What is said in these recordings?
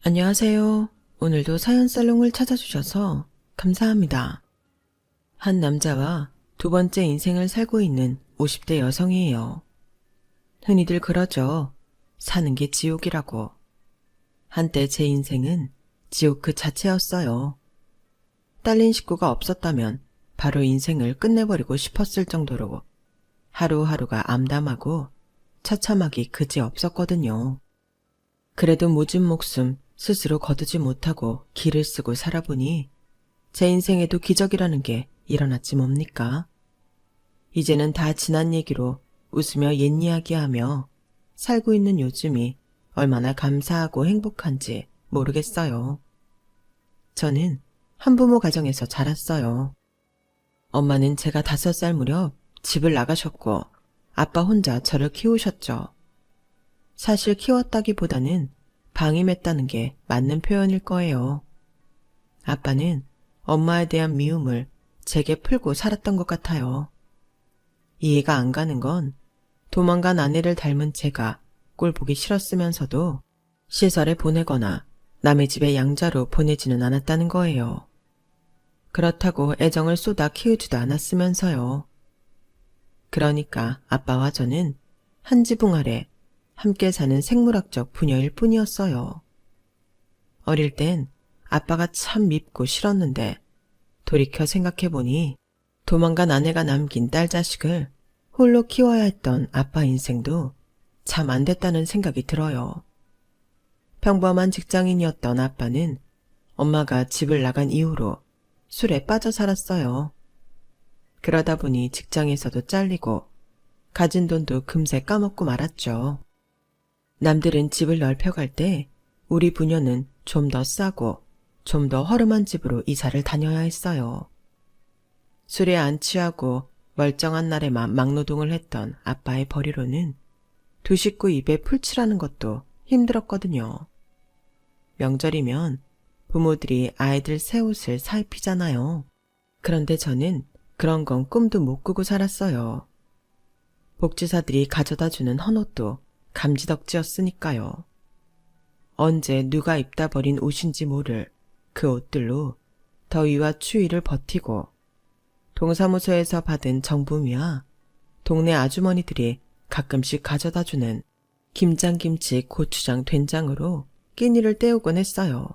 안녕하세요. 오늘도 사연 살롱을 찾아주셔서 감사합니다. 한 남자와 두 번째 인생을 살고 있는 50대 여성이에요. 흔히들 그러죠. 사는 게 지옥이라고. 한때 제 인생은 지옥 그 자체였어요. 딸린 식구가 없었다면 바로 인생을 끝내버리고 싶었을 정도로 하루하루가 암담하고 처참하기 그지없었거든요. 그래도 모진 목숨 스스로 거두지 못하고 기를 쓰고 살아보니 제 인생에도 기적이라는 게 일어났지 뭡니까? 이제는 다 지난 얘기로 웃으며 옛 이야기하며 살고 있는 요즘이 얼마나 감사하고 행복한지 모르겠어요. 저는 한부모 가정에서 자랐어요. 엄마는 제가 5살 무렵 집을 나가셨고 아빠 혼자 저를 키우셨죠. 사실 키웠다기보다는 방임했다는 게 맞는 표현일 거예요. 아빠는 엄마에 대한 미움을 제게 풀고 살았던 것 같아요. 이해가 안 가는 건 도망간 아내를 닮은 제가 꼴 보기 싫었으면서도 시설에 보내거나 남의 집에 양자로 보내지는 않았다는 거예요. 그렇다고 애정을 쏟아 키우지도 않았으면서요. 그러니까 아빠와 저는 한 지붕 아래 함께 사는 생물학적 부녀일 뿐이었어요. 어릴 땐 아빠가 참 밉고 싫었는데 돌이켜 생각해보니 도망간 아내가 남긴 딸 자식을 홀로 키워야 했던 아빠 인생도 참 안 됐다는 생각이 들어요. 평범한 직장인이었던 아빠는 엄마가 집을 나간 이후로 술에 빠져 살았어요. 그러다 보니 직장에서도 잘리고 가진 돈도 금세 까먹고 말았죠. 남들은 집을 넓혀갈 때 우리 부녀는 좀 더 싸고 좀 더 허름한 집으로 이사를 다녀야 했어요. 술에 안 취하고 멀쩡한 날에만 막노동을 했던 아빠의 벌이로는 두 식구 입에 풀칠하는 것도 힘들었거든요. 명절이면 부모들이 아이들 새 옷을 사입히잖아요. 그런데 저는 그런 건 꿈도 못 꾸고 살았어요. 복지사들이 가져다주는 헌옷도 감지덕지였으니까요. 언제 누가 입다 버린 옷인지 모를 그 옷들로 더위와 추위를 버티고 동사무소에서 받은 정부미와 동네 아주머니들이 가끔씩 가져다주는 김장김치, 고추장, 된장으로 끼니를 때우곤 했어요.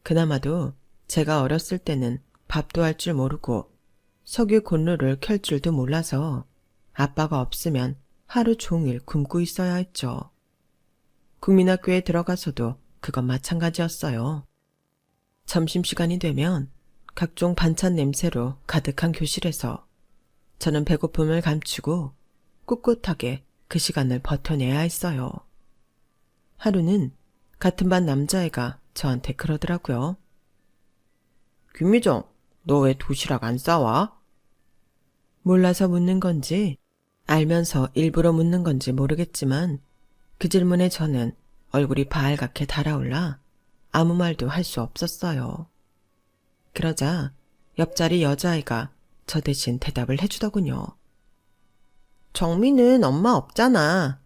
그나마도 제가 어렸을 때는 밥도 할 줄 모르고 석유 곤로를 켤 줄도 몰라서 아빠가 없으면 하루 종일 굶고 있어야 했죠. 국민학교에 들어가서도 그건 마찬가지였어요. 점심시간이 되면 각종 반찬 냄새로 가득한 교실에서 저는 배고픔을 감추고 꿋꿋하게 그 시간을 버텨내야 했어요. 하루는 같은 반 남자애가 저한테 그러더라고요. 김미정, 너 왜 도시락 안 싸와? 몰라서 묻는 건지 알면서 일부러 묻는 건지 모르겠지만 그 질문에 저는 얼굴이 바알갛게 달아올라 아무 말도 할 수 없었어요. 그러자 옆자리 여자아이가 저 대신 대답을 해주더군요. 정민은 엄마 없잖아.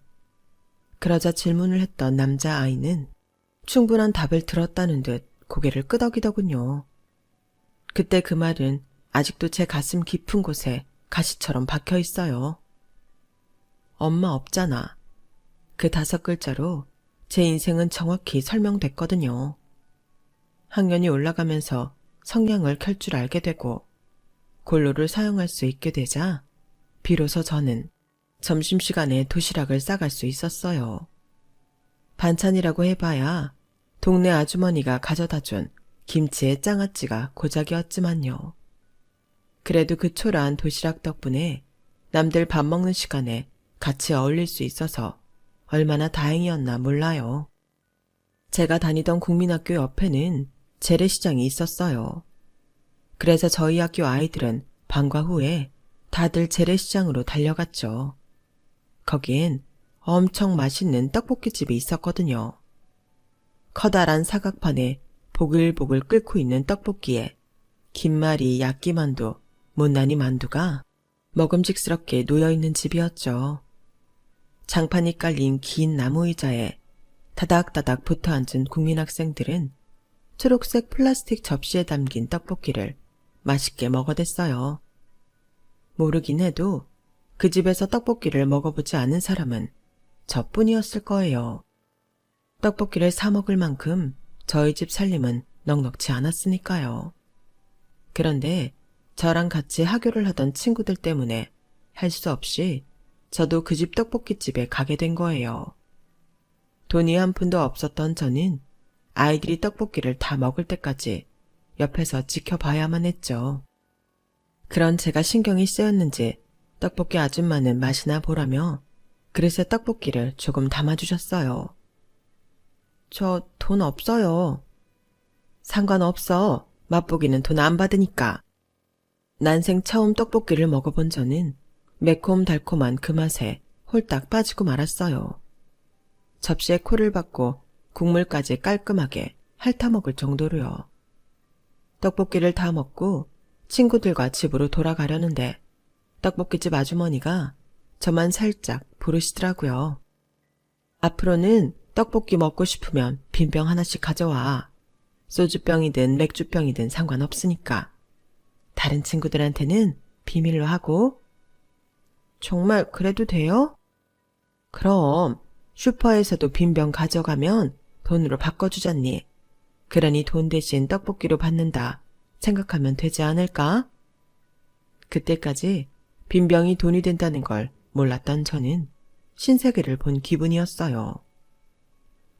그러자 질문을 했던 남자아이는 충분한 답을 들었다는 듯 고개를 끄덕이더군요. 그때 그 말은 아직도 제 가슴 깊은 곳에 가시처럼 박혀 있어요. 엄마 없잖아. 그 5글자로 제 인생은 정확히 설명됐거든요. 학년이 올라가면서 성냥을 켤 줄 알게 되고 골로를 사용할 수 있게 되자 비로소 저는 점심시간에 도시락을 싸갈 수 있었어요. 반찬이라고 해봐야 동네 아주머니가 가져다준 김치의 장아찌가 고작이었지만요. 그래도 그 초라한 도시락 덕분에 남들 밥 먹는 시간에 같이 어울릴 수 있어서 얼마나 다행이었나 몰라요. 제가 다니던 국민학교 옆에는 재래시장이 있었어요. 그래서 저희 학교 아이들은 방과 후에 다들 재래시장으로 달려갔죠. 거기엔 엄청 맛있는 떡볶이집이 있었거든요. 커다란 사각판에 보글보글 끓고 있는 떡볶이에 김말이, 야끼만두, 못난이 만두가 먹음직스럽게 놓여있는 집이었죠. 장판이 깔린 긴 나무 의자에 다닥다닥 붙어 앉은 국민 학생들은 초록색 플라스틱 접시에 담긴 떡볶이를 맛있게 먹어댔어요. 모르긴 해도 그 집에서 떡볶이를 먹어보지 않은 사람은 저뿐이었을 거예요. 떡볶이를 사 먹을 만큼 저희 집 살림은 넉넉지 않았으니까요. 그런데 저랑 같이 하교를 하던 친구들 때문에 할 수 없이 저도 그 집 떡볶이집에 가게 된 거예요. 돈이 한 푼도 없었던 저는 아이들이 떡볶이를 다 먹을 때까지 옆에서 지켜봐야만 했죠. 그런 제가 신경이 쓰였는지 떡볶이 아줌마는 맛이나 보라며 그릇에 떡볶이를 조금 담아주셨어요. 저 돈 없어요. 상관없어. 맛보기는 돈 안 받으니까. 난생 처음 떡볶이를 먹어본 저는 매콤달콤한 그 맛에 홀딱 빠지고 말았어요. 접시에 코를 박고 국물까지 깔끔하게 핥아먹을 정도로요. 떡볶이를 다 먹고 친구들과 집으로 돌아가려는데 떡볶이집 아주머니가 저만 살짝 부르시더라고요. 앞으로는 떡볶이 먹고 싶으면 빈병 하나씩 가져와. 소주병이든 맥주병이든 상관없으니까. 다른 친구들한테는 비밀로 하고. 정말 그래도 돼요? 그럼 슈퍼에서도 빈병 가져가면 돈으로 바꿔주잖니. 그러니 돈 대신 떡볶이로 받는다 생각하면 되지 않을까? 그때까지 빈병이 돈이 된다는 걸 몰랐던 저는 신세계를 본 기분이었어요.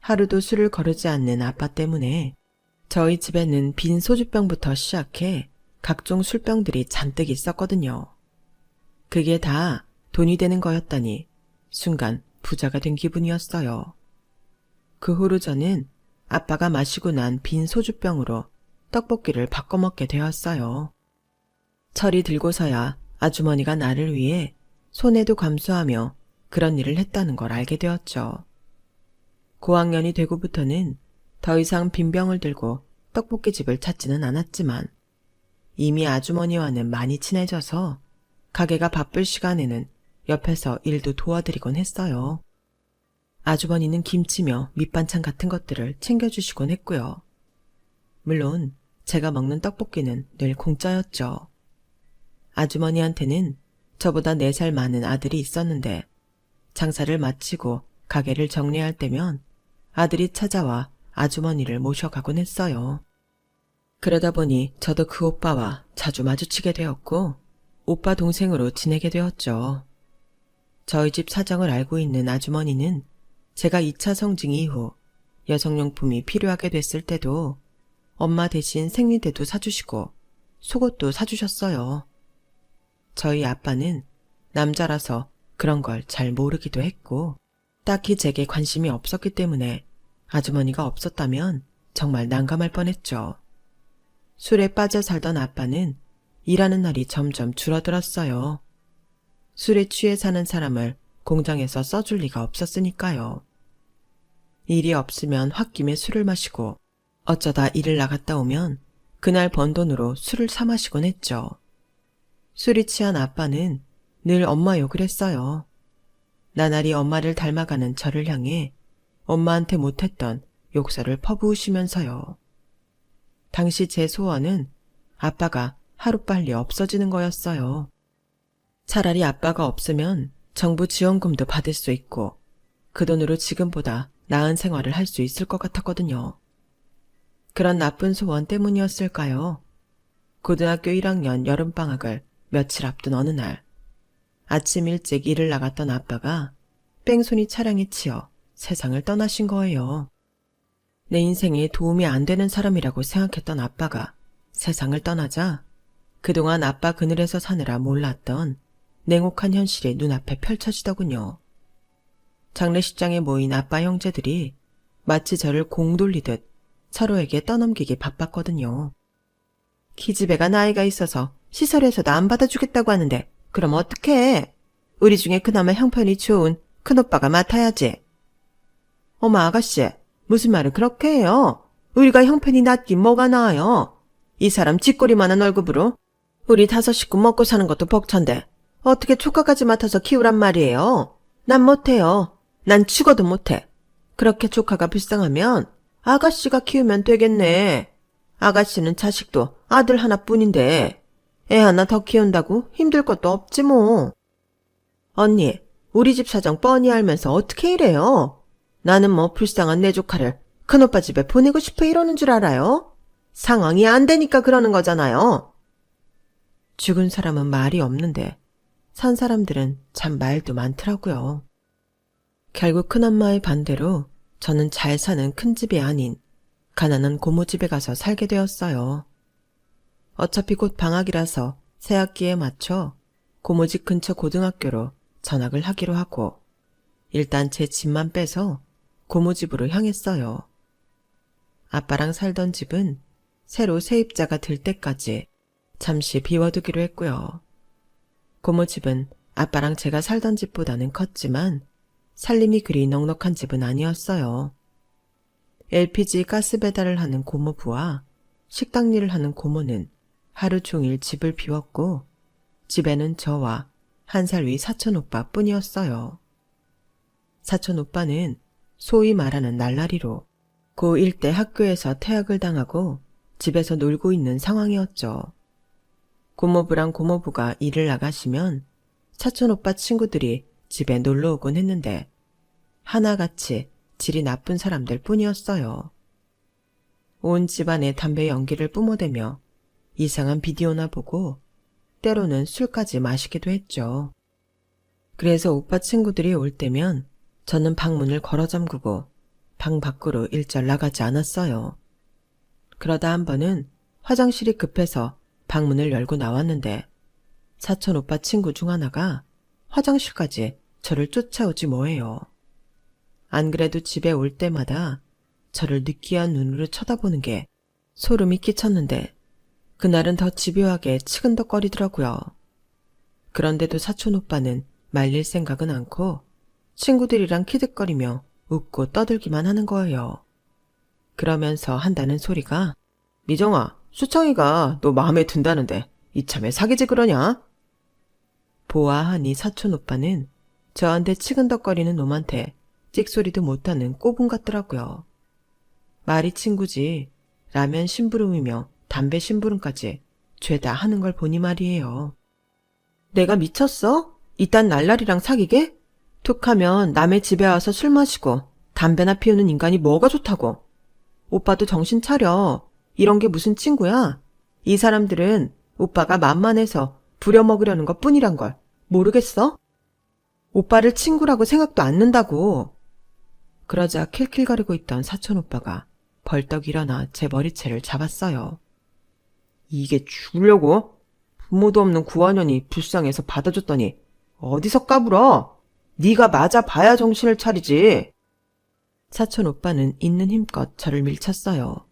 하루도 술을 거르지 않는 아빠 때문에 저희 집에는 빈 소주병부터 시작해 각종 술병들이 잔뜩 있었거든요. 그게 다 돈이 되는 거였다니 순간 부자가 된 기분이었어요. 그 후로 저는 아빠가 마시고 난 빈 소주병으로 떡볶이를 바꿔 먹게 되었어요. 철이 들고서야 아주머니가 나를 위해 손해도 감수하며 그런 일을 했다는 걸 알게 되었죠. 고학년이 되고부터는 더 이상 빈병을 들고 떡볶이집을 찾지는 않았지만 이미 아주머니와는 많이 친해져서 가게가 바쁠 시간에는 옆에서 일도 도와드리곤 했어요. 아주머니는 김치며 밑반찬 같은 것들을 챙겨주시곤 했고요. 물론 제가 먹는 떡볶이는 늘 공짜였죠. 아주머니한테는 저보다 4살 많은 아들이 있었는데 장사를 마치고 가게를 정리할 때면 아들이 찾아와 아주머니를 모셔가곤 했어요. 그러다 보니 저도 그 오빠와 자주 마주치게 되었고 오빠 동생으로 지내게 되었죠. 저희 집 사정을 알고 있는 아주머니는 제가 2차 성징 이후 여성용품이 필요하게 됐을 때도 엄마 대신 생리대도 사주시고 속옷도 사주셨어요. 저희 아빠는 남자라서 그런 걸 잘 모르기도 했고 딱히 제게 관심이 없었기 때문에 아주머니가 없었다면 정말 난감할 뻔했죠. 술에 빠져 살던 아빠는 일하는 날이 점점 줄어들었어요. 술에 취해 사는 사람을 공장에서 써줄 리가 없었으니까요. 일이 없으면 홧김에 술을 마시고 어쩌다 일을 나갔다 오면 그날 번 돈으로 술을 사 마시곤 했죠. 술이 취한 아빠는 늘 엄마 욕을 했어요. 나날이 엄마를 닮아가는 저를 향해 엄마한테 못했던 욕설을 퍼부으시면서요. 당시 제 소원은 아빠가 하루빨리 없어지는 거였어요. 차라리 아빠가 없으면 정부 지원금도 받을 수 있고 그 돈으로 지금보다 나은 생활을 할 수 있을 것 같았거든요. 그런 나쁜 소원 때문이었을까요? 고등학교 1학년 여름방학을 며칠 앞둔 어느 날 아침 일찍 일을 나갔던 아빠가 뺑소니 차량에 치여 세상을 떠나신 거예요. 내 인생에 도움이 안 되는 사람이라고 생각했던 아빠가 세상을 떠나자 그동안 아빠 그늘에서 사느라 몰랐던 냉혹한 현실이 눈앞에 펼쳐지더군요. 장례식장에 모인 아빠 형제들이 마치 저를 공 돌리듯 서로에게 떠넘기기 바빴거든요. 기집애가 나이가 있어서 시설에서도 안 받아주겠다고 하는데 그럼 어떡해? 우리 중에 그나마 형편이 좋은 큰오빠가 맡아야지. 어머 아가씨, 무슨 말을 그렇게 해요? 우리가 형편이 낮긴 뭐가 나아요? 이 사람 쥐꼬리만한 월급으로 우리 5 식구 먹고 사는 것도 벅찬데 어떻게 조카까지 맡아서 키우란 말이에요? 난 못해요. 난 죽어도 못해. 그렇게 조카가 불쌍하면 아가씨가 키우면 되겠네. 아가씨는 자식도 아들 하나뿐인데 애 하나 더 키운다고 힘들 것도 없지 뭐. 언니, 우리 집 사정 뻔히 알면서 어떻게 이래요? 나는 뭐 불쌍한 내 조카를 큰오빠 집에 보내고 싶어 이러는 줄 알아요? 상황이 안 되니까 그러는 거잖아요. 죽은 사람은 말이 없는데 산 사람들은 참 말도 많더라고요. 결국 큰엄마의 반대로 저는 잘 사는 큰 집이 아닌 가난한 고모 집에 가서 살게 되었어요. 어차피 곧 방학이라서 새학기에 맞춰 고모 집 근처 고등학교로 전학을 하기로 하고 일단 제 집만 빼서 고모 집으로 향했어요. 아빠랑 살던 집은 새로 세입자가 들 때까지 잠시 비워두기로 했고요. 고모 집은 아빠랑 제가 살던 집보다는 컸지만 살림이 그리 넉넉한 집은 아니었어요. LPG 가스 배달을 하는 고모부와 식당 일을 하는 고모는 하루 종일 집을 비웠고 집에는 저와 1살 위 사촌오빠 뿐이었어요. 사촌오빠는 소위 말하는 날라리로 고1 때 학교에서 퇴학을 당하고 집에서 놀고 있는 상황이었죠. 고모부랑 고모부가 일을 나가시면 사촌오빠 친구들이 집에 놀러 오곤 했는데 하나같이 질이 나쁜 사람들 뿐이었어요. 온 집안에 담배 연기를 뿜어대며 이상한 비디오나 보고 때로는 술까지 마시기도 했죠. 그래서 오빠 친구들이 올 때면 저는 방문을 걸어 잠그고 방 밖으로 일절 나가지 않았어요. 그러다 한 번은 화장실이 급해서 방문을 열고 나왔는데 사촌 오빠 친구 중 하나가 화장실까지 저를 쫓아오지 뭐예요. 안 그래도 집에 올 때마다 저를 느끼한 눈으로 쳐다보는 게 소름이 끼쳤는데 그날은 더 집요하게 치근덕거리더라고요. 그런데도 사촌 오빠는 말릴 생각은 않고 친구들이랑 키득거리며 웃고 떠들기만 하는 거예요. 그러면서 한다는 소리가 미정아, 수창이가 너 마음에 든다는데 이참에 사귀지 그러냐? 보아하니 사촌 오빠는 저한테 치근덕거리는 놈한테 찍소리도 못하는 꼬분 같더라고요. 말이 친구지 라면 심부름이며 담배 심부름까지 죄다 하는 걸 보니 말이에요. 내가 미쳤어? 이딴 날라리랑 사귀게? 툭하면 남의 집에 와서 술 마시고 담배나 피우는 인간이 뭐가 좋다고. 오빠도 정신 차려. 이런 게 무슨 친구야? 이 사람들은 오빠가 만만해서 부려먹으려는 것 뿐이란 걸 모르겠어? 오빠를 친구라고 생각도 않는다고. 그러자 킬킬거리고 있던 사촌 오빠가 벌떡 일어나 제 머리채를 잡았어요. 이게 죽으려고? 부모도 없는 구하년이 불쌍해서 받아줬더니 어디서 까불어? 네가 맞아 봐야 정신을 차리지. 사촌 오빠는 있는 힘껏 저를 밀쳤어요.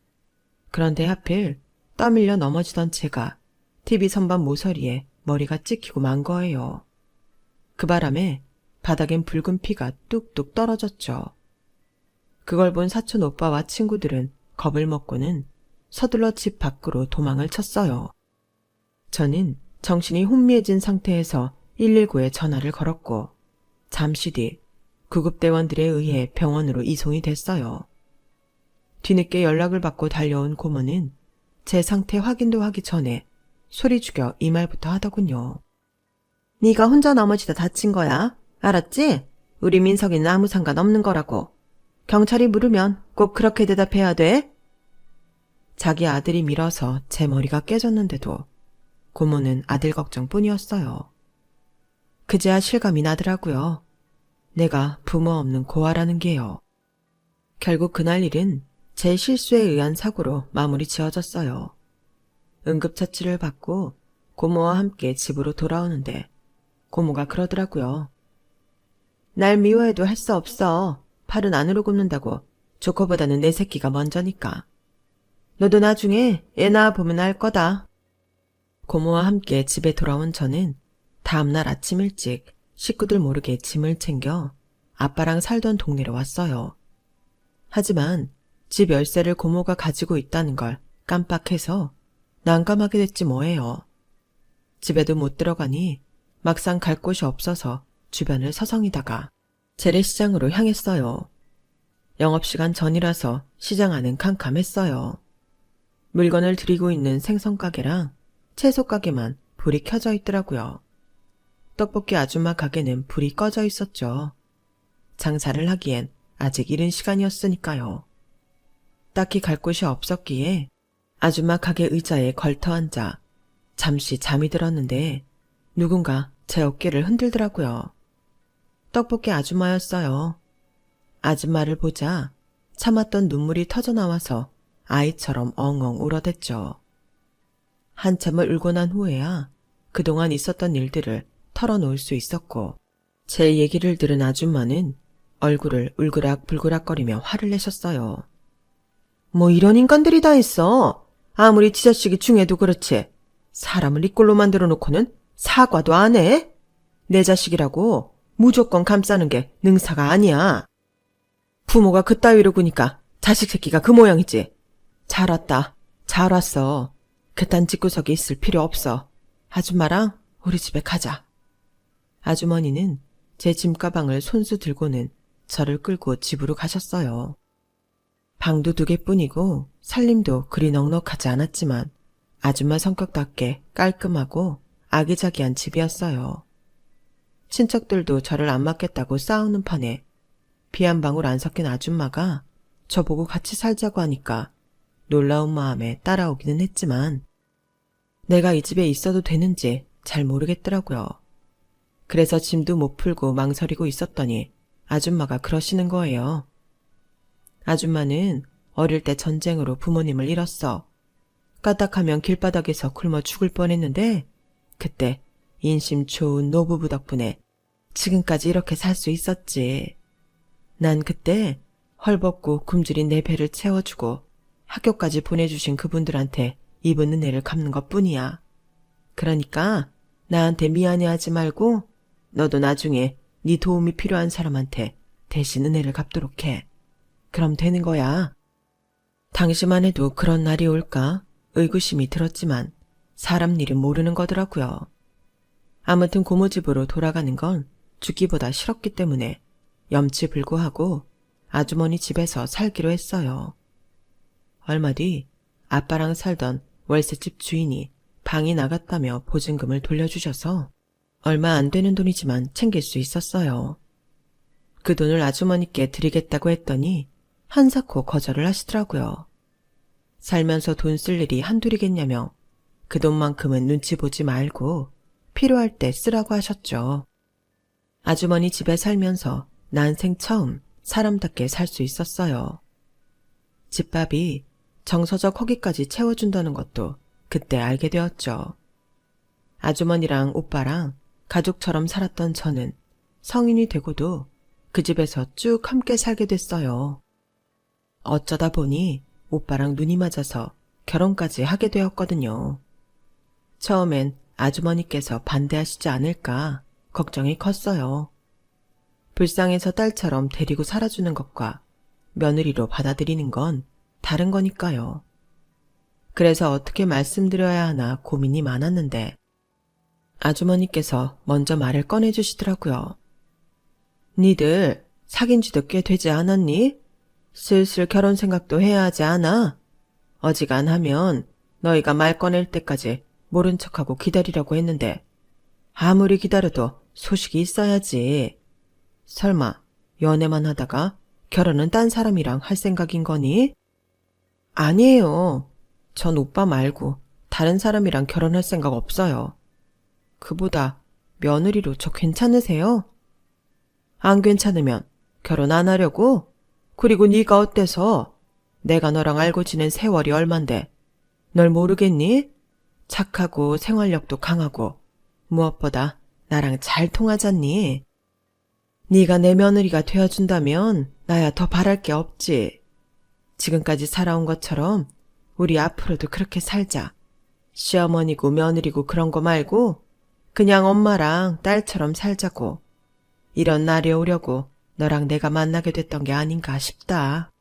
그런데 하필 떠밀려 넘어지던 제가 TV 선반 모서리에 머리가 찍히고 만 거예요. 그 바람에 바닥엔 붉은 피가 뚝뚝 떨어졌죠. 그걸 본 사촌 오빠와 친구들은 겁을 먹고는 서둘러 집 밖으로 도망을 쳤어요. 저는 정신이 혼미해진 상태에서 119에 전화를 걸었고 잠시 뒤 구급대원들에 의해 병원으로 이송이 됐어요. 뒤늦게 연락을 받고 달려온 고모는 제 상태 확인도 하기 전에 소리 죽여 이 말부터 하더군요. 네가 혼자 넘어지다 다친 거야. 알았지? 우리 민석이는 아무 상관없는 거라고. 경찰이 물으면 꼭 그렇게 대답해야 돼. 자기 아들이 밀어서 제 머리가 깨졌는데도 고모는 아들 걱정뿐이었어요. 그제야 실감이 나더라고요. 내가 부모 없는 고아라는 게요. 결국 그날 일은 제 실수에 의한 사고로 마무리 지어졌어요. 응급처치를 받고 고모와 함께 집으로 돌아오는데 고모가 그러더라고요. 날 미워해도 할 수 없어. 팔은 안으로 굽는다고. 조커보다는 내 새끼가 먼저니까. 너도 나중에 애 낳아보면 알 거다. 고모와 함께 집에 돌아온 저는 다음날 아침 일찍 식구들 모르게 짐을 챙겨 아빠랑 살던 동네로 왔어요. 하지만 집 열쇠를 고모가 가지고 있다는 걸 깜빡해서 난감하게 됐지 뭐예요. 집에도 못 들어가니 막상 갈 곳이 없어서 주변을 서성이다가 재래시장으로 향했어요. 영업시간 전이라서 시장 안은 캄캄했어요. 물건을 들이고 있는 생선가게랑 채소가게만 불이 켜져 있더라고요. 떡볶이 아줌마 가게는 불이 꺼져 있었죠. 장사를 하기엔 아직 이른 시간이었으니까요. 딱히 갈 곳이 없었기에 아줌마 가게 의자에 걸터 앉아 잠시 잠이 들었는데 누군가 제 어깨를 흔들더라고요. 떡볶이 아줌마였어요. 아줌마를 보자 참았던 눈물이 터져나와서 아이처럼 엉엉 울어댔죠. 한참을 울고 난 후에야 그동안 있었던 일들을 털어놓을 수 있었고 제 얘기를 들은 아줌마는 얼굴을 울그락불그락거리며 화를 내셨어요. 뭐 이런 인간들이 다 있어. 아무리 지 자식이 중해도 그렇지. 사람을 이 꼴로 만들어 놓고는 사과도 안 해? 내 자식이라고 무조건 감싸는 게 능사가 아니야. 부모가 그따위로 구니까 자식 새끼가 그 모양이지. 잘 왔다. 잘 왔어. 그딴 집구석에 있을 필요 없어. 아줌마랑 우리 집에 가자. 아주머니는 제 짐가방을 손수 들고는 저를 끌고 집으로 가셨어요. 방도 2개뿐이고 살림도 그리 넉넉하지 않았지만 아줌마 성격답게 깔끔하고 아기자기한 집이었어요. 친척들도 저를 안 맞겠다고 싸우는 판에 피 한 방울 안 섞인 아줌마가 저보고 같이 살자고 하니까 놀라운 마음에 따라오기는 했지만 내가 이 집에 있어도 되는지 잘 모르겠더라고요. 그래서 짐도 못 풀고 망설이고 있었더니 아줌마가 그러시는 거예요. 아줌마는 어릴 때 전쟁으로 부모님을 잃었어. 까딱하면 길바닥에서 굶어 죽을 뻔했는데 그때 인심 좋은 노부부 덕분에 지금까지 이렇게 살 수 있었지. 난 그때 헐벗고 굶주린 내 배를 채워주고 학교까지 보내주신 그분들한테 입은 은혜를 갚는 것뿐이야. 그러니까 나한테 미안해하지 말고 너도 나중에 네 도움이 필요한 사람한테 대신 은혜를 갚도록 해. 그럼 되는 거야. 당시만 해도 그런 날이 올까 의구심이 들었지만 사람 일은 모르는 거더라고요. 아무튼 고모집으로 돌아가는 건 죽기보다 싫었기 때문에 염치불구하고 아주머니 집에서 살기로 했어요. 얼마 뒤 아빠랑 살던 월세집 주인이 방이 나갔다며 보증금을 돌려주셔서 얼마 안 되는 돈이지만 챙길 수 있었어요. 그 돈을 아주머니께 드리겠다고 했더니 한사코 거절을 하시더라고요. 살면서 돈 쓸 일이 한둘이겠냐며 그 돈만큼은 눈치 보지 말고 필요할 때 쓰라고 하셨죠. 아주머니 집에 살면서 난생 처음 사람답게 살 수 있었어요. 집밥이 정서적 허기까지 채워준다는 것도 그때 알게 되었죠. 아주머니랑 오빠랑 가족처럼 살았던 저는 성인이 되고도 그 집에서 쭉 함께 살게 됐어요. 어쩌다 보니 오빠랑 눈이 맞아서 결혼까지 하게 되었거든요. 처음엔 아주머니께서 반대하시지 않을까 걱정이 컸어요. 불쌍해서 딸처럼 데리고 살아주는 것과 며느리로 받아들이는 건 다른 거니까요. 그래서 어떻게 말씀드려야 하나 고민이 많았는데 아주머니께서 먼저 말을 꺼내주시더라고요. 니들 사귄 지도 꽤 되지 않았니? 슬슬 결혼 생각도 해야 하지 않아? 어지간하면 너희가 말 꺼낼 때까지 모른 척하고 기다리라고 했는데 아무리 기다려도 소식이 있어야지. 설마 연애만 하다가 결혼은 딴 사람이랑 할 생각인 거니? 아니에요. 전 오빠 말고 다른 사람이랑 결혼할 생각 없어요. 그보다 며느리로 저 괜찮으세요? 안 괜찮으면 결혼 안 하려고? 그리고 네가 어때서? 내가 너랑 알고 지낸 세월이 얼만데 널 모르겠니? 착하고 생활력도 강하고 무엇보다 나랑 잘 통하잖니? 네가 내 며느리가 되어준다면 나야 더 바랄 게 없지. 지금까지 살아온 것처럼 우리 앞으로도 그렇게 살자. 시어머니고 며느리고 그런 거 말고 그냥 엄마랑 딸처럼 살자고. 이런 날이 오려고 너랑 내가 만나게 됐던 게 아닌가 싶다.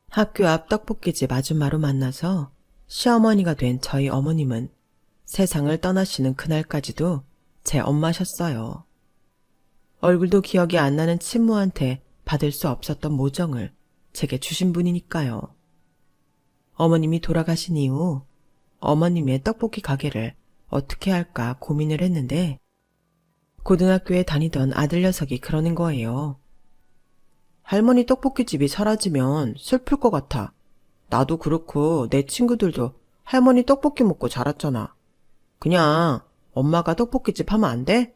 학교 앞 떡볶이집 아줌마로 만나서 시어머니가 된 저희 어머님은 세상을 떠나시는 그날까지도 제 엄마셨어요. 얼굴도 기억이 안 나는 친모한테 받을 수 없었던 모정을 제게 주신 분이니까요. 어머님이 돌아가신 이후 어머님의 떡볶이 가게를 어떻게 할까 고민을 했는데 고등학교에 다니던 아들 녀석이 그러는 거예요. 할머니 떡볶이집이 사라지면 슬플 것 같아. 나도 그렇고 내 친구들도 할머니 떡볶이 먹고 자랐잖아. 그냥 엄마가 떡볶이집 하면 안 돼?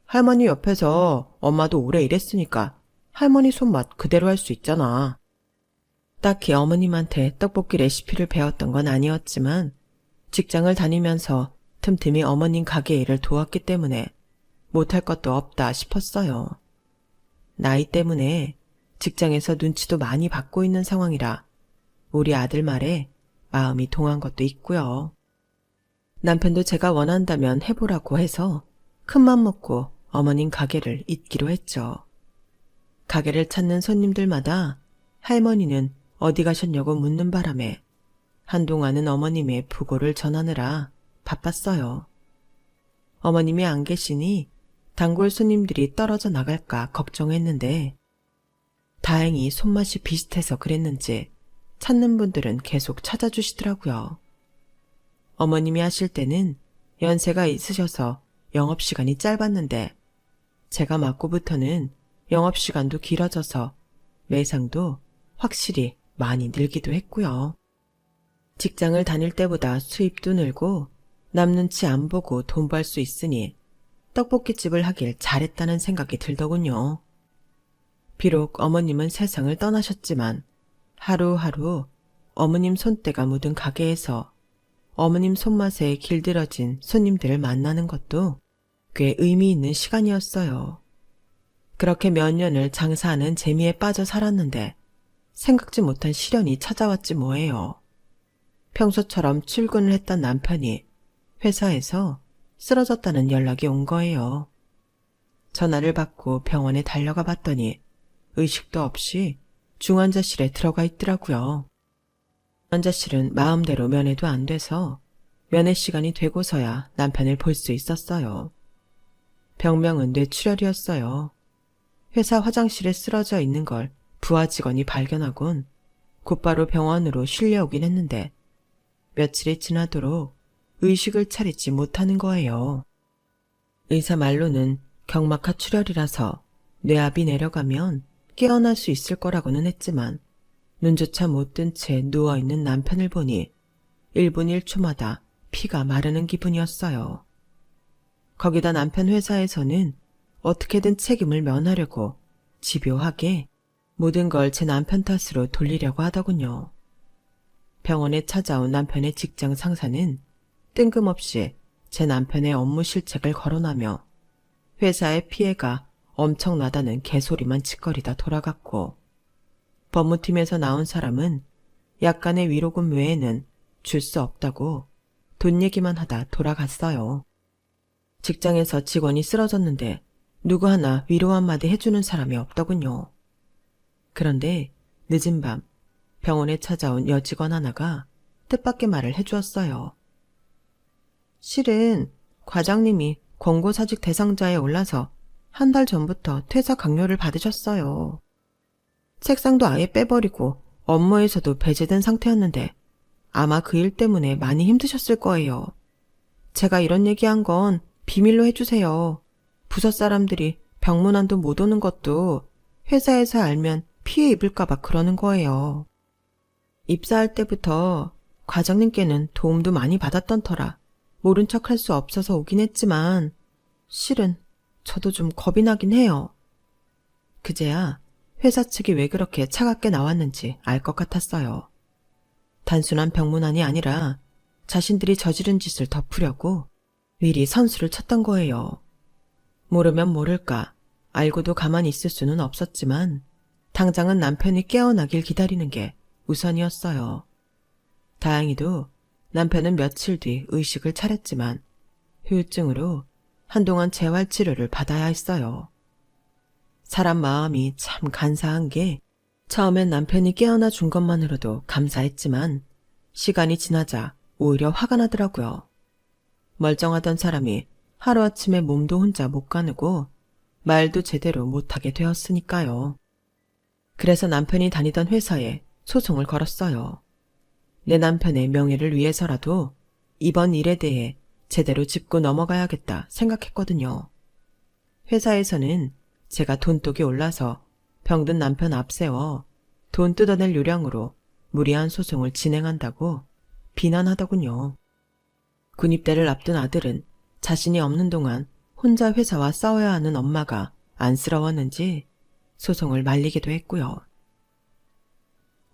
할머니 옆에서 엄마도 오래 일했으니까 할머니 손맛 그대로 할 수 있잖아. 딱히 어머님한테 떡볶이 레시피를 배웠던 건 아니었지만 직장을 다니면서 틈틈이 어머님 가게 일을 도왔기 때문에 못할 것도 없다 싶었어요. 나이 때문에 직장에서 눈치도 많이 받고 있는 상황이라 우리 아들 말에 마음이 동한 것도 있고요. 남편도 제가 원한다면 해보라고 해서 큰맘 먹고 어머님 가게를 잇기로 했죠. 가게를 찾는 손님들마다 할머니는 어디 가셨냐고 묻는 바람에 한동안은 어머님의 부고를 전하느라 바빴어요. 어머님이 안 계시니 단골 손님들이 떨어져 나갈까 걱정했는데 다행히 손맛이 비슷해서 그랬는지 찾는 분들은 계속 찾아주시더라고요. 어머님이 하실 때는 연세가 있으셔서 영업시간이 짧았는데 제가 맡고부터는 영업시간도 길어져서 매상도 확실히 많이 늘기도 했고요. 직장을 다닐 때보다 수입도 늘고 남 눈치 안 보고 돈 벌 수 있으니 떡볶이집을 하길 잘했다는 생각이 들더군요. 비록 어머님은 세상을 떠나셨지만 하루하루 어머님 손때가 묻은 가게에서 어머님 손맛에 길들여진 손님들을 만나는 것도 꽤 의미 있는 시간이었어요. 그렇게 몇 년을 장사하는 재미에 빠져 살았는데 생각지 못한 시련이 찾아왔지 뭐예요. 평소처럼 출근을 했던 남편이 회사에서 쓰러졌다는 연락이 온 거예요. 전화를 받고 병원에 달려가 봤더니 의식도 없이 중환자실에 들어가 있더라고요. 환자실은 마음대로 면회도 안 돼서 면회 시간이 되고서야 남편을 볼 수 있었어요. 병명은 뇌출혈이었어요. 회사 화장실에 쓰러져 있는 걸 부하 직원이 발견하곤 곧바로 병원으로 실려오긴 했는데 며칠이 지나도록 의식을 차리지 못하는 거예요. 의사 말로는 경막하 출혈이라서 뇌압이 내려가면 깨어날 수 있을 거라고는 했지만 눈조차 못 뜬 채 누워있는 남편을 보니 1분 1초마다 피가 마르는 기분이었어요. 거기다 남편 회사에서는 어떻게든 책임을 면하려고 집요하게 모든 걸 제 남편 탓으로 돌리려고 하더군요. 병원에 찾아온 남편의 직장 상사는 뜬금없이 제 남편의 업무 실책을 거론하며 회사의 피해가 엄청나다는 개소리만 짓거리다 돌아갔고 법무팀에서 나온 사람은 약간의 위로금 외에는 줄 수 없다고 돈 얘기만 하다 돌아갔어요. 직장에서 직원이 쓰러졌는데 누구 하나 위로 한마디 해주는 사람이 없더군요. 그런데 늦은 밤 병원에 찾아온 여직원 하나가 뜻밖의 말을 해주었어요. 실은 과장님이 권고사직 대상자에 올라서 한 달 전부터 퇴사 강요를 받으셨어요. 책상도 아예 빼버리고 업무에서도 배제된 상태였는데 아마 그 일 때문에 많이 힘드셨을 거예요. 제가 이런 얘기한 건 비밀로 해주세요. 부서 사람들이 병문안도 못 오는 것도 회사에서 알면 피해 입을까봐 그러는 거예요. 입사할 때부터 과장님께는 도움도 많이 받았던 터라 모른 척 할 수 없어서 오긴 했지만 실은 저도 좀 겁이 나긴 해요. 그제야 회사 측이 왜 그렇게 차갑게 나왔는지 알 것 같았어요. 단순한 병문안이 아니라 자신들이 저지른 짓을 덮으려고 미리 선수를 쳤던 거예요. 모르면 모를까 알고도 가만히 있을 수는 없었지만 당장은 남편이 깨어나길 기다리는 게 우선이었어요. 다행히도 남편은 며칠 뒤 의식을 차렸지만 후유증으로 한동안 재활치료를 받아야 했어요. 사람 마음이 참 간사한 게 처음엔 남편이 깨어나 준 것만으로도 감사했지만 시간이 지나자 오히려 화가 나더라고요. 멀쩡하던 사람이 하루아침에 몸도 혼자 못 가누고 말도 제대로 못하게 되었으니까요. 그래서 남편이 다니던 회사에 소송을 걸었어요. 내 남편의 명예를 위해서라도 이번 일에 대해 제대로 짚고 넘어가야겠다 생각했거든요. 회사에서는 제가 돈독이 올라서 병든 남편 앞세워 돈 뜯어낼 요량으로 무리한 소송을 진행한다고 비난하더군요. 군입대를 앞둔 아들은 자신이 없는 동안 혼자 회사와 싸워야 하는 엄마가 안쓰러웠는지 소송을 말리기도 했고요.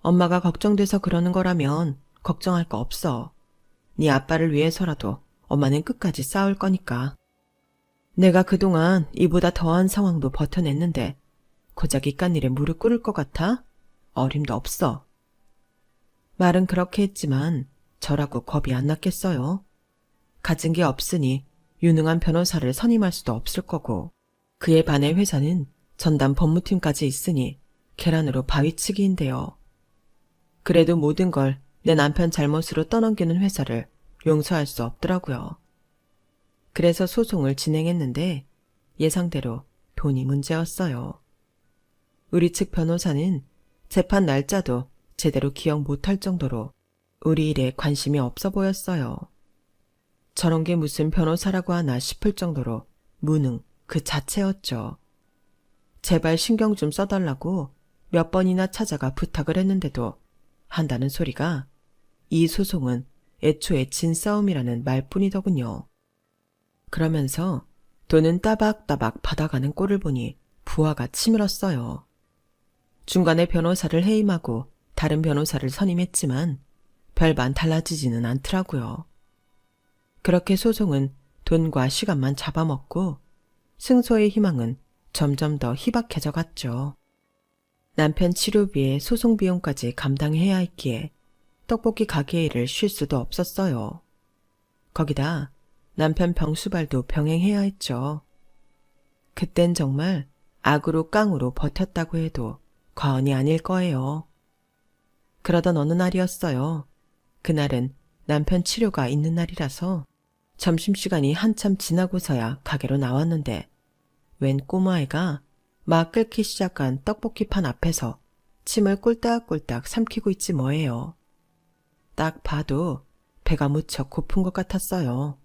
엄마가 걱정돼서 그러는 거라면 걱정할 거 없어. 네 아빠를 위해서라도 엄마는 끝까지 싸울 거니까. 내가 그동안 이보다 더한 상황도 버텨냈는데 고작 이깟 일에 무릎 꿇을 것 같아? 어림도 없어. 말은 그렇게 했지만 저라고 겁이 안 났겠어요. 가진 게 없으니 유능한 변호사를 선임할 수도 없을 거고 그에 반해 회사는 전담 법무팀까지 있으니 계란으로 바위치기인데요. 그래도 모든 걸 내 남편 잘못으로 떠넘기는 회사를 용서할 수 없더라고요. 그래서 소송을 진행했는데 예상대로 돈이 문제였어요. 우리 측 변호사는 재판 날짜도 제대로 기억 못할 정도로 우리 일에 관심이 없어 보였어요. 저런 게 무슨 변호사라고 하나 싶을 정도로 무능 그 자체였죠. 제발 신경 좀 써달라고 몇 번이나 찾아가 부탁을 했는데도 한다는 소리가 이 소송은 애초에 진 싸움이라는 말뿐이더군요. 그러면서 돈은 따박따박 받아가는 꼴을 보니 부하가 치밀었어요. 중간에 변호사를 해임하고 다른 변호사를 선임했지만 별반 달라지지는 않더라고요. 그렇게 소송은 돈과 시간만 잡아먹고 승소의 희망은 점점 더 희박해져 갔죠. 남편 치료비에 소송 비용까지 감당해야 했기에 떡볶이 가게 일을 쉴 수도 없었어요. 거기다 남편 병수발도 병행해야 했죠. 그땐 정말 악으로 깡으로 버텼다고 해도 과언이 아닐 거예요. 그러던 어느 날이었어요. 그날은 남편 치료가 있는 날이라서 점심시간이 한참 지나고서야 가게로 나왔는데 웬 꼬마애가 막 끓기 시작한 떡볶이판 앞에서 침을 꼴딱꼴딱 삼키고 있지 뭐예요. 딱 봐도 배가 무척 고픈 것 같았어요.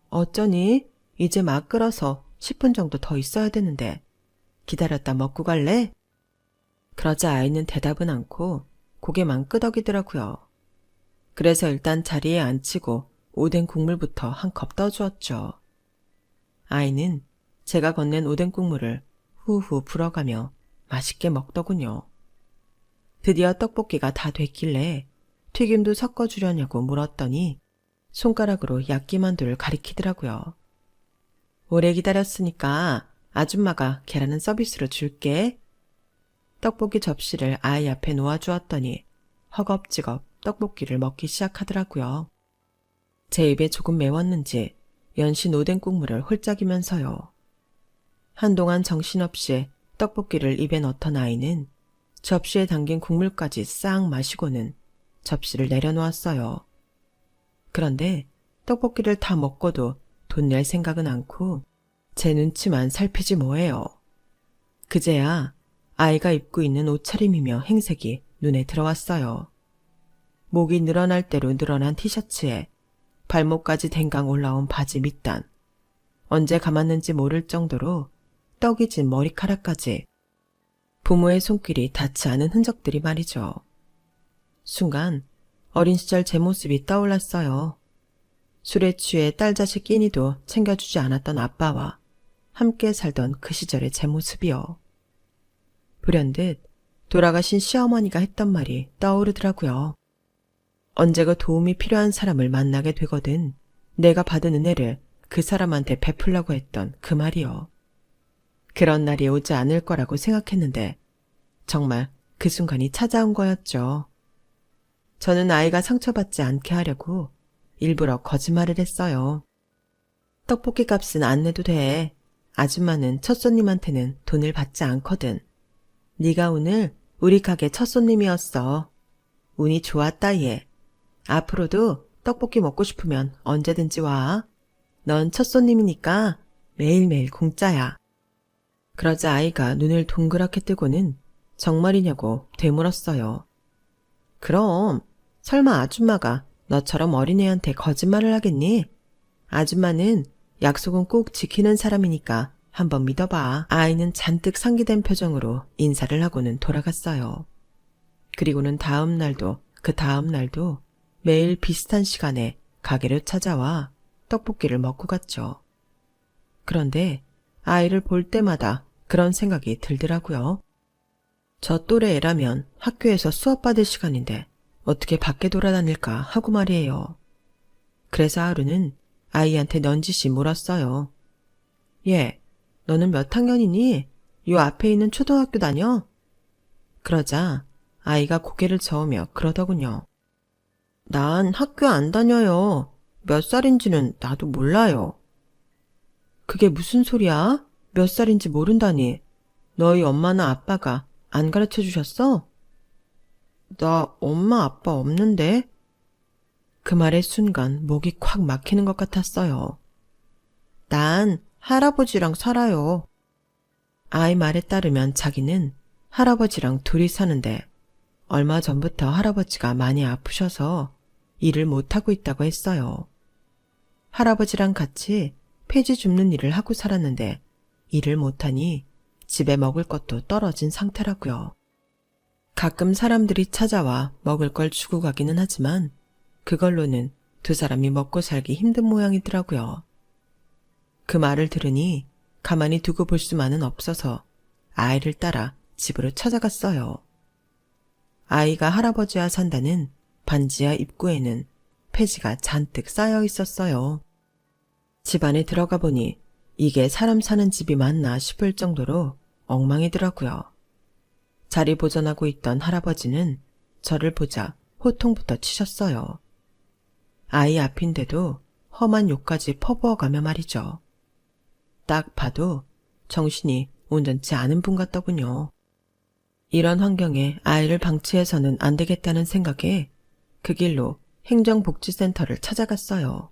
어쩌니? 이제 막 끓어서 10분 정도 더 있어야 되는데 기다렸다 먹고 갈래? 그러자 아이는 대답은 않고 고개만 끄덕이더라고요. 그래서 일단 자리에 앉히고 오뎅 국물부터 한 컵 떠주었죠. 아이는 제가 건넨 오뎅 국물을 후후 불어가며 맛있게 먹더군요. 드디어 떡볶이가 다 됐길래 튀김도 섞어주려냐고 물었더니 손가락으로 야끼만두를 가리키더라고요. 오래 기다렸으니까 아줌마가 계란은 서비스로 줄게. 떡볶이 접시를 아이 앞에 놓아주었더니 허겁지겁 떡볶이를 먹기 시작하더라고요. 제 입에 조금 매웠는지 연신 오뎅 국물을 홀짝이면서요. 한동안 정신없이 떡볶이를 입에 넣던 아이는 접시에 담긴 국물까지 싹 마시고는 접시를 내려놓았어요. 그런데 떡볶이를 다 먹고도 돈 낼 생각은 않고 제 눈치만 살피지 뭐예요. 그제야 아이가 입고 있는 옷차림이며 행색이 눈에 들어왔어요. 목이 늘어날 대로 늘어난 티셔츠에 발목까지 댕강 올라온 바지 밑단, 언제 감았는지 모를 정도로 떡이 진 머리카락까지 부모의 손길이 닿지 않은 흔적들이 말이죠. 순간 어린 시절 제 모습이 떠올랐어요. 술에 취해 딸 자식 끼니도 챙겨주지 않았던 아빠와 함께 살던 그 시절의 제 모습이요. 불현듯 돌아가신 시어머니가 했던 말이 떠오르더라고요. 언제가 도움이 필요한 사람을 만나게 되거든 내가 받은 은혜를 그 사람한테 베풀려고 했던 그 말이요. 그런 날이 오지 않을 거라고 생각했는데 정말 그 순간이 찾아온 거였죠. 저는 아이가 상처받지 않게 하려고 일부러 거짓말을 했어요. 떡볶이 값은 안 내도 돼. 아줌마는 첫 손님한테는 돈을 받지 않거든. 네가 오늘 우리 가게 첫 손님이었어. 운이 좋았다 얘. 앞으로도 떡볶이 먹고 싶으면 언제든지 와. 넌 첫 손님이니까 매일매일 공짜야. 그러자 아이가 눈을 동그랗게 뜨고는 정말이냐고 되물었어요. 그럼 설마 아줌마가 너처럼 어린애한테 거짓말을 하겠니? 아줌마는 약속은 꼭 지키는 사람이니까 한번 믿어봐. 아이는 잔뜩 상기된 표정으로 인사를 하고는 돌아갔어요. 그리고는 다음 날도 그 다음 날도 매일 비슷한 시간에 가게를 찾아와 떡볶이를 먹고 갔죠. 그런데 아이를 볼 때마다 그런 생각이 들더라고요. 저 또래 애라면 학교에서 수업받을 시간인데 어떻게 밖에 돌아다닐까 하고 말이에요. 그래서 하루는 아이한테 넌지시 물었어요. 얘, 너는 몇 학년이니? 요 앞에 있는 초등학교 다녀? 그러자 아이가 고개를 저으며 그러더군요. 난 학교 안 다녀요. 몇 살인지는 나도 몰라요. 그게 무슨 소리야? 몇 살인지 모른다니. 너희 엄마나 아빠가 안 가르쳐 주셨어? 나 엄마 아빠 없는데? 그 말의 순간 목이 콱 막히는 것 같았어요. 난 할아버지랑 살아요. 아이 말에 따르면 자기는 할아버지랑 둘이 사는데 얼마 전부터 할아버지가 많이 아프셔서 일을 못하고 있다고 했어요. 할아버지랑 같이 폐지 줍는 일을 하고 살았는데 일을 못하니 집에 먹을 것도 떨어진 상태라고요. 가끔 사람들이 찾아와 먹을 걸 주고 가기는 하지만 그걸로는 두 사람이 먹고 살기 힘든 모양이더라고요. 그 말을 들으니 가만히 두고 볼 수만은 없어서 아이를 따라 집으로 찾아갔어요. 아이가 할아버지와 산다는 반지하 입구에는 폐지가 잔뜩 쌓여 있었어요. 집 안에 들어가 보니 이게 사람 사는 집이 맞나 싶을 정도로 엉망이더라고요. 자리 보존하고 있던 할아버지는 저를 보자 호통부터 치셨어요. 아이 앞인데도 험한 욕까지 퍼부어가며 말이죠. 딱 봐도 정신이 온전치 않은 분 같더군요. 이런 환경에 아이를 방치해서는 안 되겠다는 생각에 그 길로 행정복지센터를 찾아갔어요.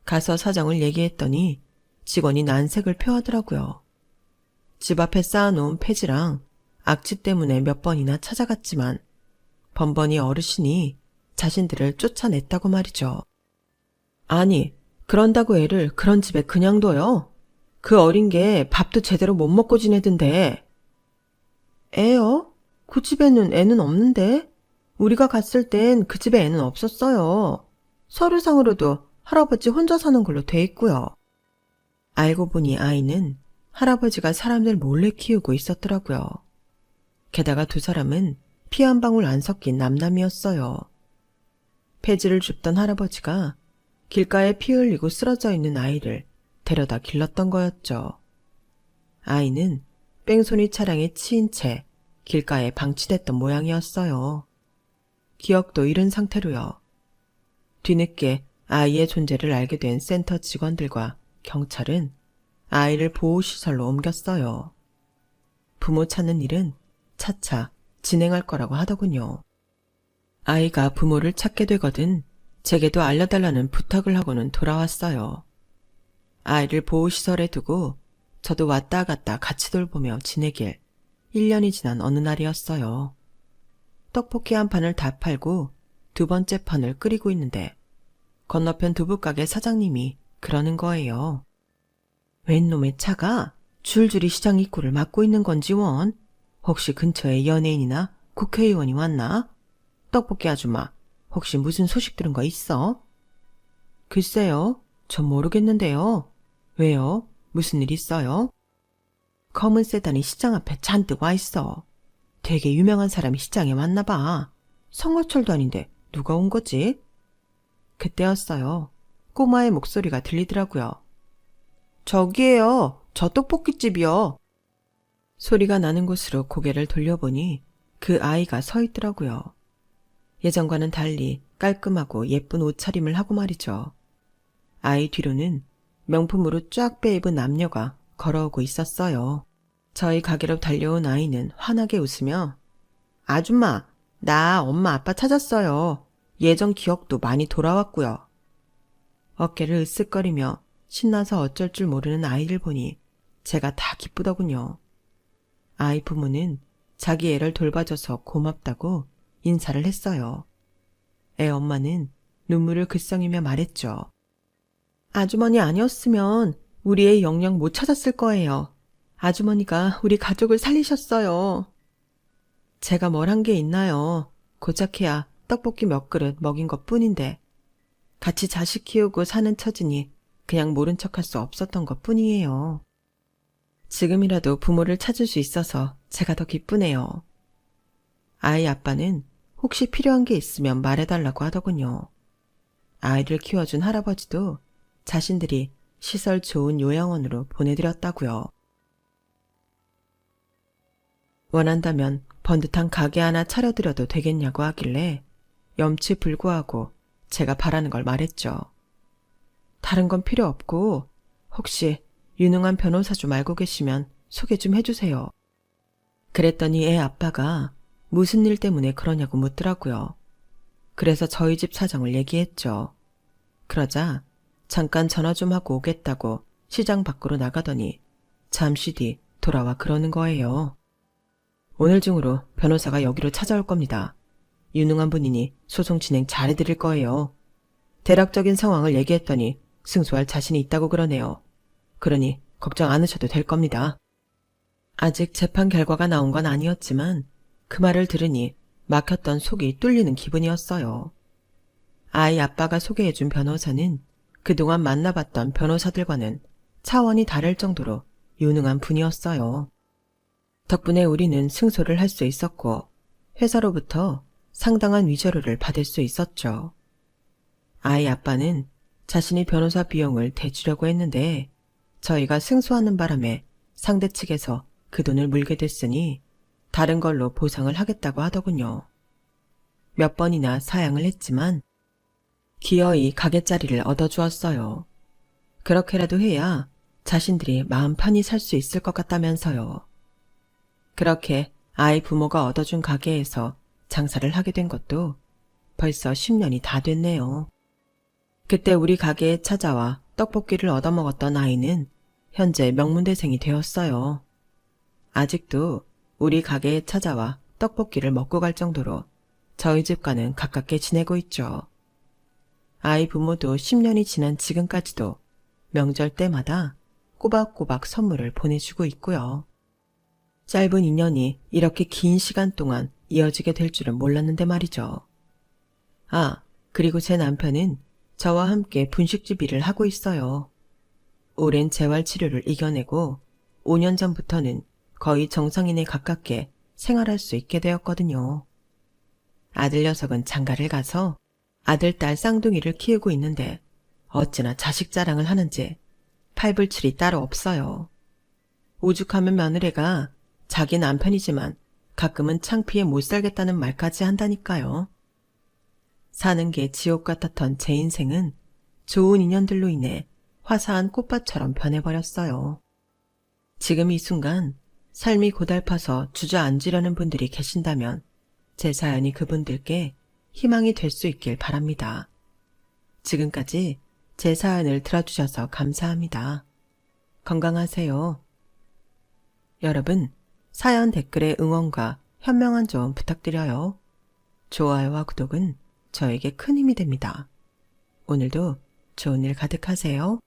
가서 사정을 얘기했더니 직원이 난색을 표하더라고요. 집 앞에 쌓아놓은 폐지랑 악취 때문에 몇 번이나 찾아갔지만 번번이 어르신이 자신들을 쫓아냈다고 말이죠. 아니, 그런다고 애를 그런 집에 그냥 둬요? 그 어린 게 밥도 제대로 못 먹고 지내던데. 애요? 그 집에는 애는 없는데? 우리가 갔을 땐 그 집에 애는 없었어요. 서류상으로도 할아버지 혼자 사는 걸로 돼 있고요. 알고 보니 아이는 할아버지가 사람들 몰래 키우고 있었더라고요. 게다가 두 사람은 피 한 방울 안 섞인 남남이었어요. 폐지를 줍던 할아버지가 길가에 피 흘리고 쓰러져 있는 아이를 데려다 길렀던 거였죠. 아이는 뺑소니 차량에 치인 채 길가에 방치됐던 모양이었어요. 기억도 잃은 상태로요. 뒤늦게 아이의 존재를 알게 된 센터 직원들과 경찰은 아이를 보호시설로 옮겼어요. 부모 찾는 일은 차차 진행할 거라고 하더군요. 아이가 부모를 찾게 되거든 제게도 알려달라는 부탁을 하고는 돌아왔어요. 아이를 보호시설에 두고 저도 왔다 갔다 같이 돌보며 지내길 1년이 지난 어느 날이었어요. 떡볶이 한 판을 다 팔고 두 번째 판을 끓이고 있는데 건너편 두부가게 사장님이 그러는 거예요. 웬 놈의 차가 줄줄이 시장 입구를 막고 있는 건지 원? 혹시 근처에 연예인이나 국회의원이 왔나? 떡볶이 아줌마, 혹시 무슨 소식 들은 거 있어? 글쎄요, 전 모르겠는데요. 왜요? 무슨 일 있어요? 검은 세단이 시장 앞에 잔뜩 와 있어. 되게 유명한 사람이 시장에 왔나 봐. 성화철도 아닌데 누가 온 거지? 그때였어요. 꼬마의 목소리가 들리더라고요. 저기에요. 저 떡볶이집이요. 소리가 나는 곳으로 고개를 돌려보니 그 아이가 서 있더라고요. 예전과는 달리 깔끔하고 예쁜 옷차림을 하고 말이죠. 아이 뒤로는 명품으로 쫙 빼입은 남녀가 걸어오고 있었어요. 저희 가게로 달려온 아이는 환하게 웃으며 아줌마, 나 엄마 아빠 찾았어요. 예전 기억도 많이 돌아왔고요. 어깨를 으쓱거리며 신나서 어쩔 줄 모르는 아이를 보니 제가 다 기쁘더군요. 아이 부모는 자기 애를 돌봐줘서 고맙다고 인사를 했어요. 애 엄마는 눈물을 글썽이며 말했죠. 아주머니 아니었으면 우리 애 영영 못 찾았을 거예요. 아주머니가 우리 가족을 살리셨어요. 제가 뭘 한 게 있나요? 고작해야 떡볶이 몇 그릇 먹인 것 뿐인데 같이 자식 키우고 사는 처지니 그냥 모른 척할 수 없었던 것 뿐이에요. 지금이라도 부모를 찾을 수 있어서 제가 더 기쁘네요. 아이 아빠는 혹시 필요한 게 있으면 말해달라고 하더군요. 아이를 키워준 할아버지도 자신들이 시설 좋은 요양원으로 보내드렸다고요. 원한다면 번듯한 가게 하나 차려드려도 되겠냐고 하길래 염치불구하고 제가 바라는 걸 말했죠. 다른 건 필요 없고 혹시 유능한 변호사 좀 알고 계시면 소개 좀 해주세요. 그랬더니 애 아빠가 무슨 일 때문에 그러냐고 묻더라고요. 그래서 저희 집 사정을 얘기했죠. 그러자 잠깐 전화 좀 하고 오겠다고 시장 밖으로 나가더니 잠시 뒤 돌아와 그러는 거예요. 오늘 중으로 변호사가 여기로 찾아올 겁니다. 유능한 분이니 소송 진행 잘해드릴 거예요. 대략적인 상황을 얘기했더니 승소할 자신이 있다고 그러네요. 그러니 걱정 않으셔도 될 겁니다. 아직 재판 결과가 나온 건 아니었지만 그 말을 들으니 막혔던 속이 뚫리는 기분이었어요. 아이 아빠가 소개해준 변호사는 그동안 만나봤던 변호사들과는 차원이 다를 정도로 유능한 분이었어요. 덕분에 우리는 승소를 할 수 있었고 회사로부터 상당한 위자료를 받을 수 있었죠. 아이 아빠는 자신이 변호사 비용을 대주려고 했는데 저희가 승소하는 바람에 상대 측에서 그 돈을 물게 됐으니 다른 걸로 보상을 하겠다고 하더군요. 몇 번이나 사양을 했지만 기어이 가게자리를 얻어주었어요. 그렇게라도 해야 자신들이 마음 편히 살 수 있을 것 같다면서요. 그렇게 아이 부모가 얻어준 가게에서 장사를 하게 된 것도 벌써 10년이 다 됐네요. 그때 우리 가게에 찾아와 떡볶이를 얻어먹었던 아이는 현재 명문대생이 되었어요. 아직도 우리 가게에 찾아와 떡볶이를 먹고 갈 정도로 저희 집과는 가깝게 지내고 있죠. 아이 부모도 10년이 지난 지금까지도 명절 때마다 꼬박꼬박 선물을 보내주고 있고요. 짧은 인연이 이렇게 긴 시간 동안 이어지게 될 줄은 몰랐는데 말이죠. 아, 그리고 제 남편은 저와 함께 분식집 일을 하고 있어요. 오랜 재활치료를 이겨내고 5년 전부터는 거의 정상인에 가깝게 생활할 수 있게 되었거든요. 아들 녀석은 장가를 가서 아들, 딸 쌍둥이를 키우고 있는데 어찌나 자식 자랑을 하는지 팔불출이 따로 없어요. 오죽하면 며느리가 자기 남편이지만 가끔은 창피해 못 살겠다는 말까지 한다니까요. 사는 게 지옥 같았던 제 인생은 좋은 인연들로 인해 화사한 꽃밭처럼 변해버렸어요. 지금 이 순간 삶이 고달파서 주저앉으려는 분들이 계신다면 제 사연이 그분들께 희망이 될 수 있길 바랍니다. 지금까지 제 사연을 들어주셔서 감사합니다. 건강하세요. 여러분, 사연 댓글에 응원과 현명한 조언 부탁드려요. 좋아요와 구독은 저에게 큰 힘이 됩니다. 오늘도 좋은 일 가득하세요.